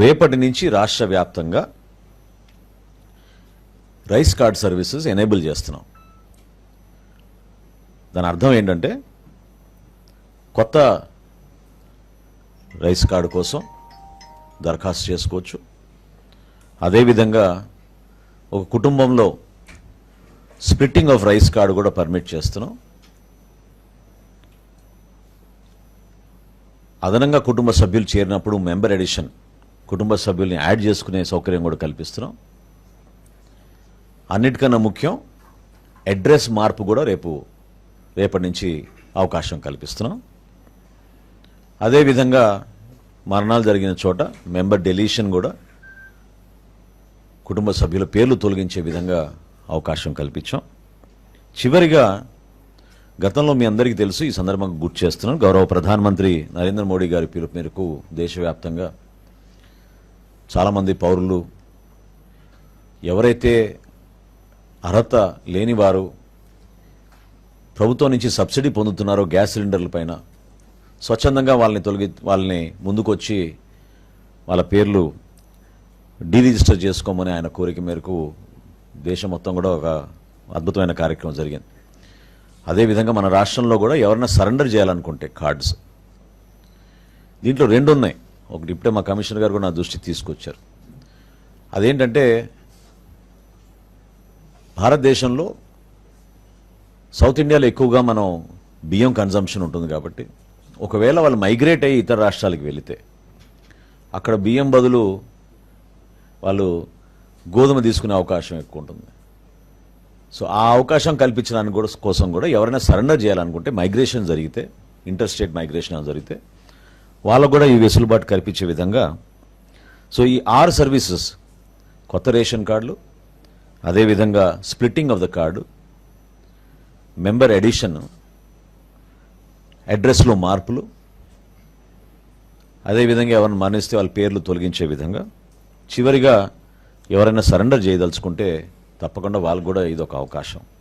రేపటి నుంచి రాష్ట్ర వ్యాప్తంగా రైస్ కార్డ్ సర్వీసెస్ ఎనేబుల్ చేస్తున్నాం. దాని అర్థం ఏంటంటే కొత్త రైస్ కార్డు కోసం దరఖాస్తు చేసుకోవచ్చు. అదేవిధంగా ఒక కుటుంబంలో స్ప్లిట్టింగ్ ఆఫ్ రైస్ కార్డు కూడా పర్మిట్ చేస్తున్నాం. అదనంగా కుటుంబ సభ్యులు చేరినప్పుడు మెంబర్ ఎడిషన్, కుటుంబ సభ్యుల్ని యాడ్ చేసుకునే సౌకర్యం కూడా కల్పిస్తున్నాం. అన్నిటికన్నా ముఖ్యం అడ్రస్ మార్పు కూడా రేపటి నుంచి అవకాశం కల్పిస్తున్నాం. అదేవిధంగా మరణాలు జరిగిన చోట మెంబర్ డెలీషన్ కూడా కుటుంబ సభ్యుల పేర్లు తొలగించే విధంగా అవకాశం కల్పించాం. చివరిగా గతంలో మీ అందరికీ తెలుసు, ఈ సందర్భంగా గుర్తు చేస్తున్నాను, గౌరవ ప్రధానమంత్రి నరేంద్ర మోడీ గారి పిలుపు మేరకు దేశవ్యాప్తంగా చాలామంది పౌరులు ఎవరైతే అర్హత లేనివారు ప్రభుత్వం నుంచి సబ్సిడీ పొందుతున్నారో గ్యాస్ సిలిండర్ల పైన స్వచ్ఛందంగా వాళ్ళని ముందుకొచ్చి వాళ్ళ పేర్లు డీరిజిస్టర్ చేసుకోమని ఆయన కోరిక మేరకు దేశం మొత్తం కూడా ఒక అద్భుతమైన కార్యక్రమం జరిగింది. అదేవిధంగా మన రాష్ట్రంలో కూడా ఎవరైనా సరెండర్ చేయాలనుకుంటే కార్డ్స్, దీంట్లో రెండు ఉన్నాయి. ఒకటి ఇప్పుడే మా కమిషనర్ గారు కూడా నా దృష్టికి తీసుకొచ్చారు. అదేంటంటే భారతదేశంలో సౌత్ ఇండియాలో ఎక్కువగా మనం బియ్యం కన్జంప్షన్ ఉంటుంది కాబట్టి ఒకవేళ వాళ్ళు మైగ్రేట్ అయ్యి ఇతర రాష్ట్రాలకు వెళితే అక్కడ బియ్యం బదులు వాళ్ళు గోధుమ తీసుకునే అవకాశం ఎక్కువ ఉంటుంది. సో ఆ అవకాశం కల్పించడానికి కోసం కూడా ఎవరైనా సరెండర్ చేయాలనుకుంటే మైగ్రేషన్ జరిగితే, ఇంటర్ స్టేట్ మైగ్రేషన్ జరిగితే వాళ్ళకు కూడా ఈ వెసులుబాటు కల్పించే విధంగా సో ఈ 6 సర్వీసెస్, కొత్త రేషన్ కార్డులు, అదేవిధంగా splitting of the card, member addition, అడ్రస్లో మార్పులు, అదేవిధంగా ఎవరైనా మరణిస్తే వాళ్ళ పేర్లు తొలగించే విధంగా, చివరిగా ఎవరైనా సరెండర్ చేయదలుచుకుంటే తప్పకుండా వాళ్ళకు కూడా ఇదొక అవకాశం.